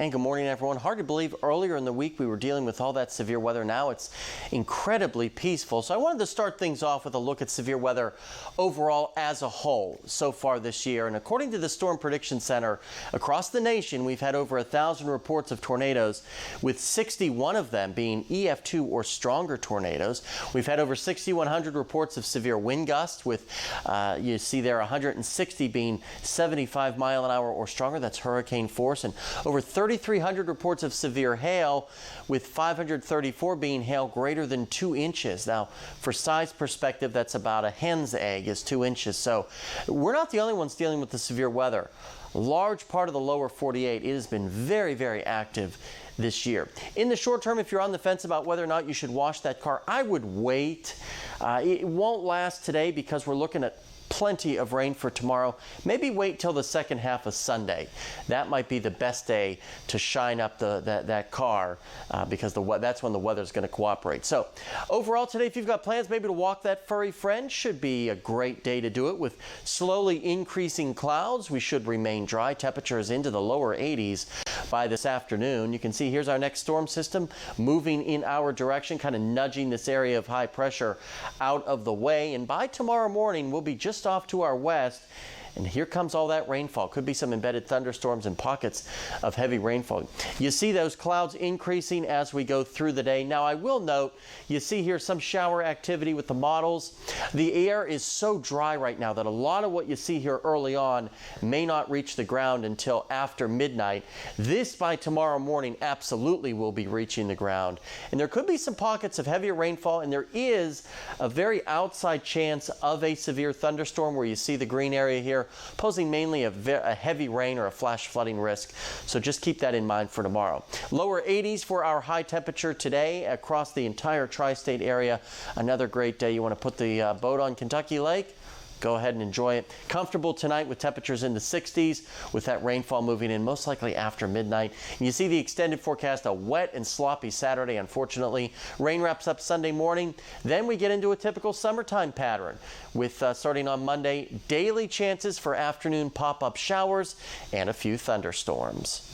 And good morning, everyone. Hard to believe earlier in the week we were dealing with all that severe weather. Now it's incredibly peaceful. So I wanted to start things off with a look at severe weather overall as a whole so far this year. And according to the Storm Prediction Center, across the nation, we've had over 1,000 reports of tornadoes, with 61 of them being EF2 or stronger tornadoes. We've had over 6,100 reports of severe wind gusts, with you see there 160 being 75 mile an hour or stronger. That's hurricane force. And over 3,300 reports of severe hail, with 534 being hail greater than 2 inches. Now, for size perspective, that's about a hen's egg is 2 inches. So we're not the only ones dealing with the severe weather. A large part of the lower 48, it has been very, very active this year. In the short term, if you're on the fence about whether or not you should wash that car, I would wait. It won't last today because we're looking at plenty of rain for tomorrow. Maybe wait till the second half of Sunday. That might be the best day to shine up that car because that's when the weather's going to cooperate. So overall today, if you've got plans maybe to walk that furry friend, should be a great day to do it. With slowly increasing clouds, we should remain dry. Temperatures into the lower 80s by this afternoon. You can see here's our next storm system moving in our direction, kind of nudging this area of high pressure out of the way. And by tomorrow morning, we'll be just off to our west, and here comes all that rainfall. Could be some embedded thunderstorms and pockets of heavy rainfall. You see those clouds increasing as we go through the day. Now, I will note, you see here some shower activity with the models. The air is so dry right now that a lot of what you see here early on may not reach the ground until after midnight. This, by tomorrow morning, absolutely will be reaching the ground. And there could be some pockets of heavier rainfall, and there is a very outside chance of a severe thunderstorm where you see the green area here, posing mainly a heavy rain or a flash flooding risk. So just keep that in mind for tomorrow. Lower 80s for our high temperature today across the entire tri-state area. Another great day. You want to put the boat on Kentucky Lake? Go ahead and enjoy it. Comfortable tonight with temperatures in the 60s, with that rainfall moving in most likely after midnight. And you see the extended forecast, a wet and sloppy Saturday, unfortunately. Rain wraps up Sunday morning. Then we get into a typical summertime pattern with starting on Monday, daily chances for afternoon pop-up showers and a few thunderstorms.